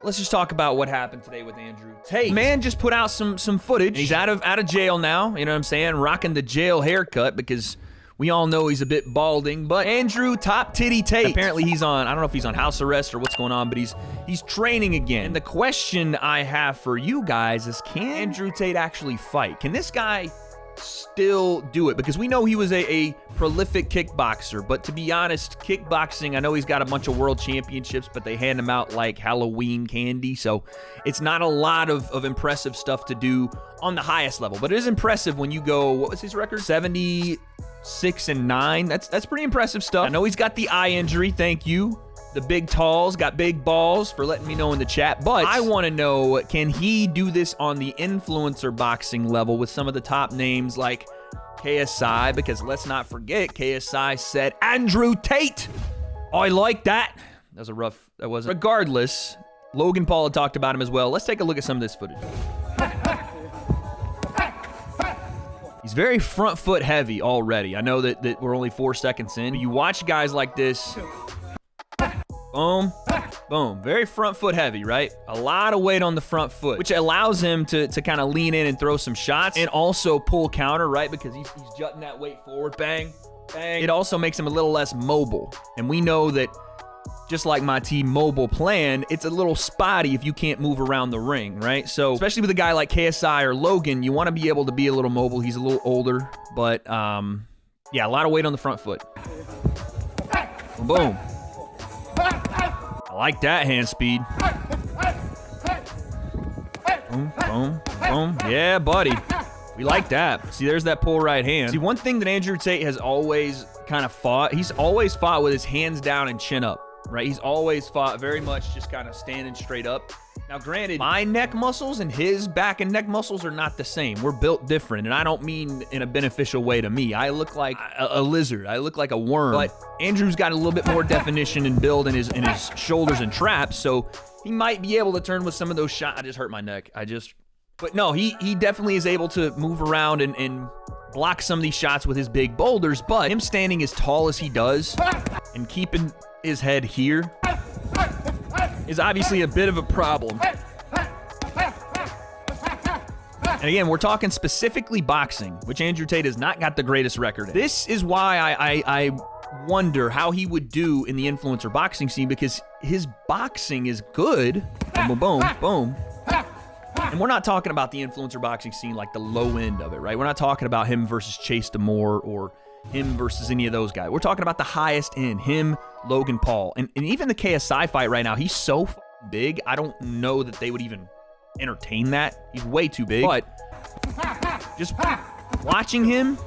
let's just talk about what happened today with Andrew Tate. Man just put out some footage. He's out of jail now, you know what I'm saying? Rocking the jail haircut because we all know he's a bit balding, but Andrew Top Titty Tate, apparently he's on, I don't know if he's on house arrest or what's going on, but he's training again. And the question I have for you guys is, can Andrew Tate actually fight? Can this guy still do it? Because we know he was a prolific kickboxer, but to be honest, kickboxing, I know he's got a bunch of world championships, but they hand him out like Halloween candy, so it's not a lot of impressive stuff to do on the highest level. But it is impressive when you go, what was his record? 76-9. That's pretty impressive stuff. I know he's got the eye injury, thank you. The big talls, got big balls, for letting me know in the chat. But I want to know, can he do this on the influencer boxing level with some of the top names like KSI? Because let's not forget, KSI said Andrew Tate. Oh, I like that. That was a rough, that wasn't. Regardless, Logan Paul had talked about him as well. Let's take a look at some of this footage. He's very front foot heavy already. I know that we're only 4 seconds in. But you watch guys like this. Boom, boom. Very front foot heavy, right? A lot of weight on the front foot, which allows him to kind of lean in and throw some shots and also pull counter, right? Because he's jutting that weight forward. Bang, bang. It also makes him a little less mobile. And we know that just like my T-Mobile plan, it's a little spotty if you can't move around the ring, right? So especially with a guy like KSI or Logan, you want to be able to be a little mobile. He's a little older, but yeah, a lot of weight on the front foot. Boom. I like that hand speed. Boom, boom, boom. Yeah, buddy. We like that. See, there's that pull right hand. See, one thing that Andrew Tate has always kind of fought, he's always fought with his hands down and chin up, right? He's always fought very much just kind of standing straight up. Now, granted, my neck muscles and his back and neck muscles are not the same. We're built different, and I don't mean in a beneficial way to me. I look like a lizard. I look like a worm. But Andrew's got a little bit more definition and build in his shoulders and traps, so he might be able to turn with some of those shots. I just hurt my neck. But no, he definitely is able to move around and block some of these shots with his big boulders, but him standing as tall as he does and keeping his head here is obviously a bit of a problem. And again, we're talking specifically boxing, which Andrew Tate has not got the greatest record in. This is why I wonder how he would do in the influencer boxing scene, because his boxing is good. Boom, boom, boom, boom. And we're not talking about the influencer boxing scene like the low end of it, right? We're not talking about him versus Chase Demore or him versus any of those guys. We're talking about the highest end, him, Logan Paul. And even the KSI fight right now, he's so big, I don't know that they would even entertain that. He's way too big. But just watching him,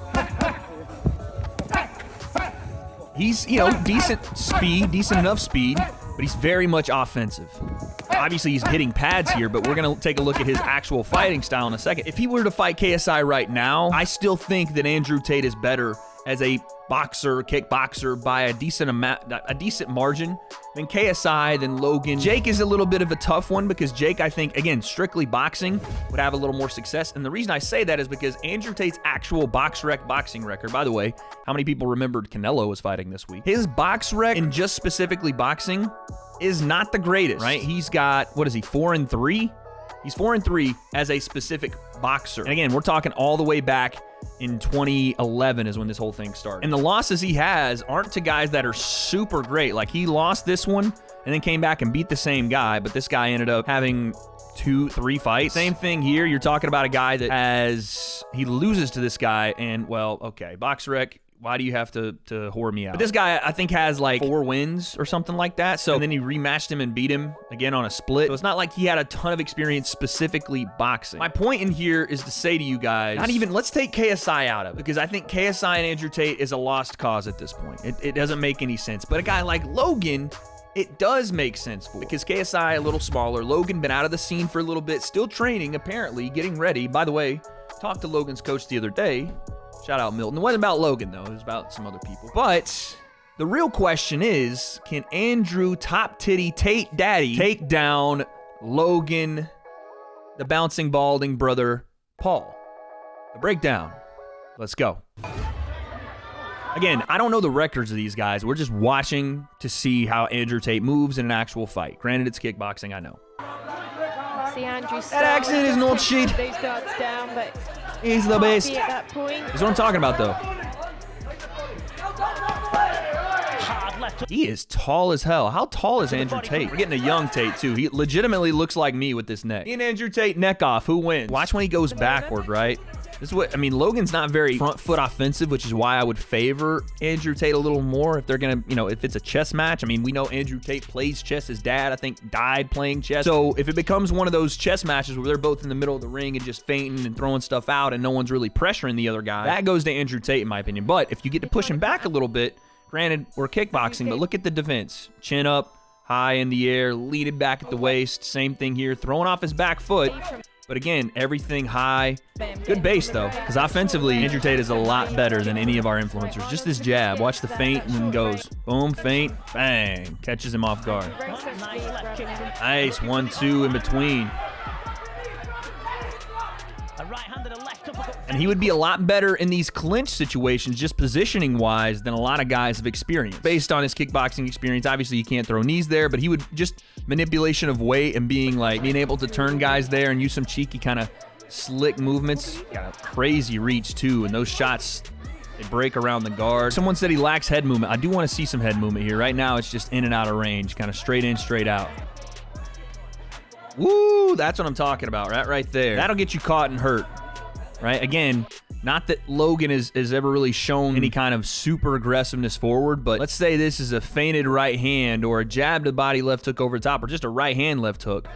he's, you know, decent enough speed, but he's very much offensive. Obviously, he's hitting pads here, but we're going to take a look at his actual fighting style in a second. If he were to fight KSI right now, I still think that Andrew Tate is better as a boxer, kickboxer by a decent margin than KSI, than Logan. Jake is a little bit of a tough one because Jake, I think, again, strictly boxing would have a little more success. And the reason I say that is because Andrew Tate's actual boxing record, by the way, how many people remembered Canelo was fighting this week? His box rec in just specifically boxing is not the greatest, right? He's got, what is he, 4-3? He's 4-3 as a specific boxer. And again, we're talking all the way back in 2011 is when this whole thing started. And the losses he has aren't to guys that are super great. Like, he lost this one and then came back and beat the same guy, but this guy ended up having 2-3 fights. Same thing here. You're talking about a guy that he loses to this guy and, well, okay, box rec, why do you have to whore me out? But this guy, I think, has like 4 wins or something like that. So, and then he rematched him and beat him again on a split. So it's not like he had a ton of experience specifically boxing. My point in here is to say to you guys, let's take KSI out of it, because I think KSI and Andrew Tate is a lost cause at this point. It doesn't make any sense. But a guy like Logan, it does make sense for, because KSI a little smaller. Logan been out of the scene for a little bit, still training apparently, getting ready. By the way, talked to Logan's coach the other day. Shout out Milton. It wasn't about Logan, though. It was about some other people. But the real question is, can Andrew Top Titty Tate Daddy take down Logan, the bouncing balding brother, Paul? The breakdown. Let's go. Again, I don't know the records of these guys. We're just watching to see how Andrew Tate moves in an actual fight. Granted, it's kickboxing, I know. See Andrew That accent is not shit. those guards down, but He's the best. at that point. That's what I'm talking about, though. He is tall as hell. How tall is Andrew Tate? We're getting a young Tate, too. He legitimately looks like me with this neck. Me and Andrew Tate neck off. Who wins? Watch when he goes backward, right? This is what, I mean, Logan's not very front foot offensive, which is why I would favor Andrew Tate a little more if they're going to, you know, if it's a chess match. I mean, we know Andrew Tate plays chess. His dad, I think, died playing chess. So if it becomes one of those chess matches where they're both in the middle of the ring and just feinting and throwing stuff out and no one's really pressuring the other guy, that goes to Andrew Tate, in my opinion. But if you get to push him back a little bit, granted, we're kickboxing, but look at the defense. Chin up, high in the air, leaning back at the waist. Same thing here, throwing off his back foot. But again, everything high. Good base, though, because offensively, Andrew Tate is a lot better than any of our influencers. Just this jab. Watch the feint and then goes. Boom, feint, bang. Catches him off guard. Nice, 1-2 in between. And he would be a lot better in these clinch situations, just positioning-wise, than a lot of guys have experienced. Based on his kickboxing experience, obviously you can't throw knees there, but he would just manipulation of weight and being able to turn guys there and use some cheeky kind of slick movements. Got a crazy reach, too, and those shots, they break around the guard. Someone said he lacks head movement. I do want to see some head movement here. Right now, it's just in and out of range, kind of straight in, straight out. Woo, that's what I'm talking about, right there. That'll get you caught and hurt. Right? Again, not that Logan has ever really shown any kind of super aggressiveness forward, but let's say this is a feinted right hand or a jab to the body left hook over the top or just a right hand left hook.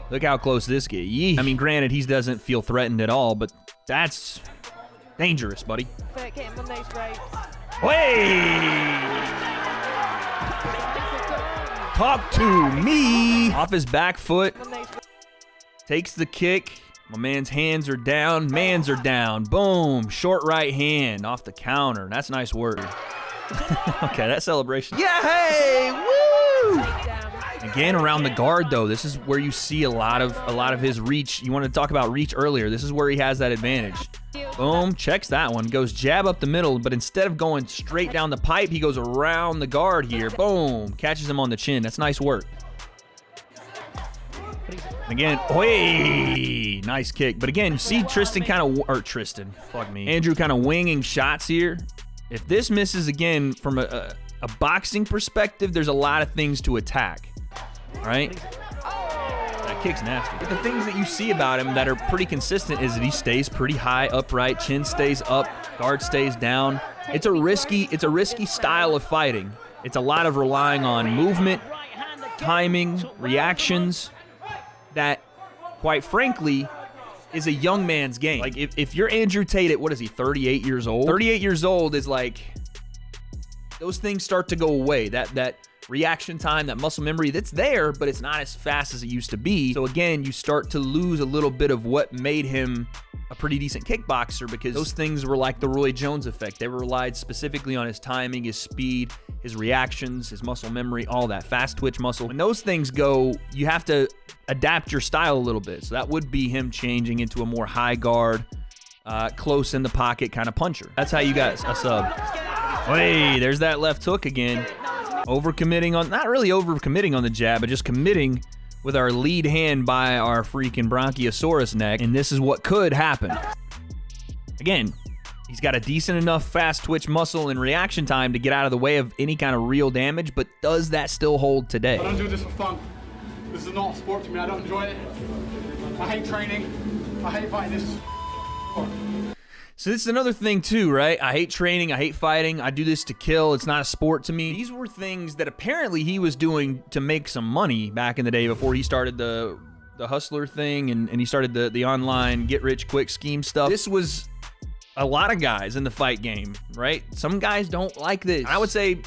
Look how close this gets. Yee. I mean, granted, he doesn't feel threatened at all, but that's dangerous, buddy. Get him on those ropes. Way! Talk to me! Off his back foot. Takes the kick. My man's hands are down. Mans are down. Boom. Short right hand off the counter. That's nice work. Okay, that celebration. Yeah, hey! Woo! Again, around the guard, though. This is where you see a lot of his reach. You wanted to talk about reach earlier. This is where he has that advantage. Boom. Checks that one. Goes jab up the middle, but instead of going straight down the pipe, he goes around the guard here. Boom. Catches him on the chin. That's nice work. Again, oi, nice kick. But again, see Andrew kind of winging shots here. If this misses again from a boxing perspective, there's a lot of things to attack, right? That kick's nasty. But the things that you see about him that are pretty consistent is that he stays pretty high, upright, chin stays up, guard stays down. It's a risky style of fighting. It's a lot of relying on movement, timing, reactions. That, quite frankly, is a young man's game. Like, if you're Andrew Tate at, what is he, 38 years old? 38 years old is like, those things start to go away. That reaction time, that muscle memory, that's there, but it's not as fast as it used to be. So again, you start to lose a little bit of what made him a pretty decent kickboxer, because those things were like the Roy Jones effect. They relied specifically on his timing, his speed, his reactions, his muscle memory, all that fast twitch muscle. When those things go, you have to adapt your style a little bit. So that would be him changing into a more high guard, close in the pocket kind of puncher. That's how you got a sub. Hey, there's that left hook again. Overcommitting on, not really overcommitting on the jab, but just committing with our lead hand by our freaking Bronchiosaurus neck. And this is what could happen. Again, he's got a decent enough fast twitch muscle and reaction time to get out of the way of any kind of real damage, but does that still hold today? I don't do this for fun. This is not a sport to me. I don't enjoy it. I hate training. I hate fighting. This is sport. So this is another thing too, right? I hate training, I hate fighting, I do this to kill, it's not a sport to me. These were things that apparently he was doing to make some money back in the day before he started the hustler thing and he started the online get-rich-quick scheme stuff. This was a lot of guys in the fight game, right? Some guys don't like this. I would say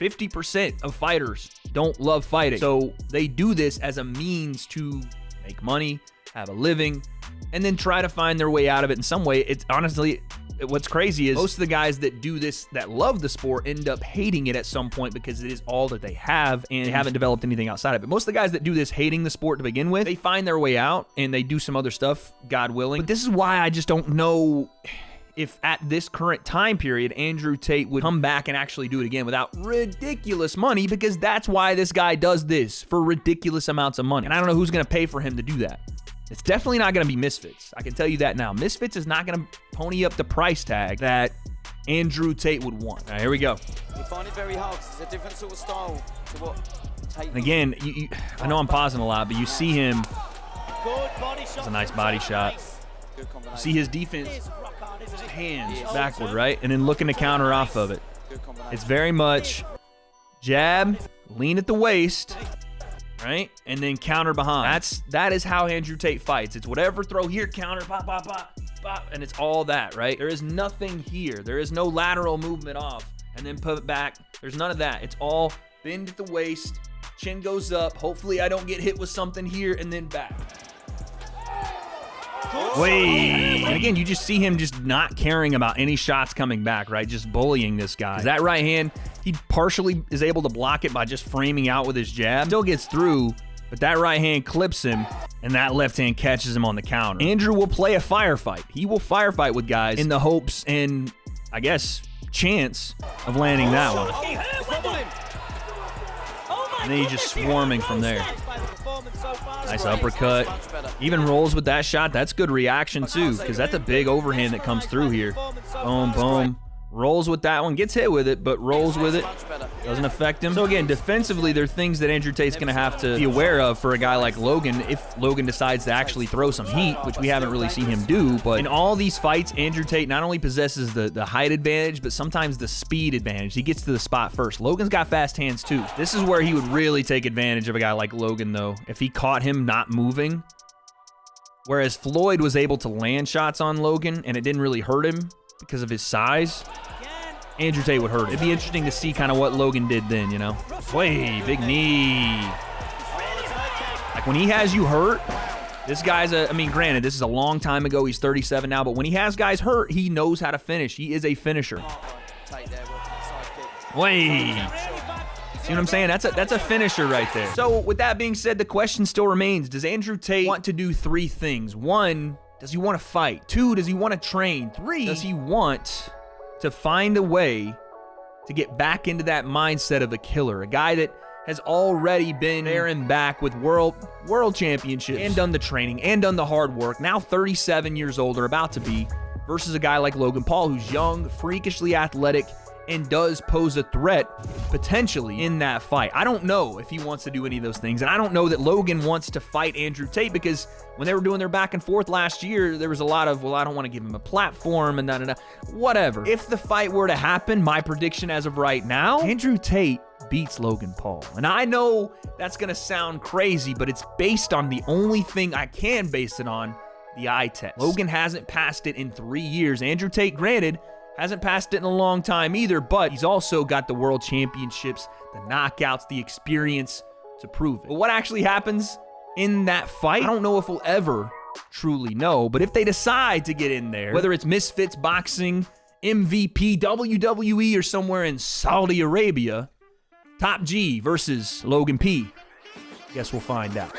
50% of fighters don't love fighting. So they do this as a means to make money, have a living, and then try to find their way out of it in some way. It's honestly, what's crazy is most of the guys that do this, that love the sport, end up hating it at some point because it is all that they have and they haven't developed anything outside of it. Most of the guys that do this hating the sport to begin with, they find their way out and they do some other stuff, God willing. But this is why I just don't know if at this current time period, Andrew Tate would come back and actually do it again without ridiculous money, because that's why this guy does this, for ridiculous amounts of money. And I don't know who's going to pay for him to do that. It's definitely not going to be Misfits. I can tell you that now. Misfits is not going to pony up the price tag that Andrew Tate would want. All right, here we go. You find it very hard because it's a different sort of style to what Tate. And again, I know I'm pausing a lot, but you see him. It's a nice body shot. You see his defense, his hands backward, right? And then looking to counter off of it. It's very much jab, lean at the waist, right? And then counter behind. That is how Andrew Tate fights. It's whatever throw here, counter, pop, pop, pop, pop, and it's all that, right? There is nothing here. There is no lateral movement off and then put it back. There's none of that. It's all bend at the waist, chin goes up. Hopefully I don't get hit with something here and then back. Wait, and again, you just see him just not caring about any shots coming back, right? Just bullying this guy. That right hand, he partially is able to block it by just framing out with his jab. Still gets through, but that right hand clips him, and that left hand catches him on the counter. Andrew will play a firefight. He will firefight with guys in the hopes and, I guess, chance of landing that one. And then he's just swarming from there. Nice uppercut. Even rolls with that shot. That's good reaction too, because that's a big overhand that comes through here. Boom, boom. Rolls with that one. Gets hit with it, but rolls with it. Doesn't affect him. So again, defensively, there are things that Andrew Tate's going to have to be aware of for a guy like Logan if Logan decides to actually throw some heat, which we haven't really seen him do. But in all these fights, Andrew Tate not only possesses the height advantage, but sometimes the speed advantage. He gets to the spot first. Logan's got fast hands too. This is where he would really take advantage of a guy like Logan, though, if he caught him not moving. Whereas Floyd was able to land shots on Logan, and it didn't really hurt him because of his size. Andrew Tate would hurt it. It'd be interesting to see kind of what Logan did then, you know? Way, big knee. Like when he has you hurt, this guy's I mean, granted, this is a long time ago. He's 37 now, but when he has guys hurt, he knows how to finish. He is a finisher. Way. See what I'm saying? That's a finisher right there. So with that being said, the question still remains, does Andrew Tate want to do three things? One, does he want to fight? Two, does he want to train? Three, does he want to find a way to get back into that mindset of a killer, a guy that has already been there and back with world championships and done the training and done the hard work, now 37 years old or about to be, versus a guy like Logan Paul who's young, freakishly athletic, and does pose a threat potentially in that fight. I don't know if he wants to do any of those things, and I don't know that Logan wants to fight Andrew Tate, because when they were doing their back and forth last year, there was a lot of, well, I don't want to give him a platform and da-da-da. Whatever. If the fight were to happen, my prediction as of right now, Andrew Tate beats Logan Paul. And I know that's going to sound crazy, but it's based on the only thing I can base it on, the eye test. Logan hasn't passed it in 3 years. Andrew Tate, granted, hasn't passed it in a long time either, but he's also got the world championships, the knockouts, the experience to prove it. But what actually happens in that fight, I don't know if we'll ever truly know, but if they decide to get in there, whether it's Misfits Boxing, MVP, WWE, or somewhere in Saudi Arabia, Top G versus Logan P, guess we'll find out.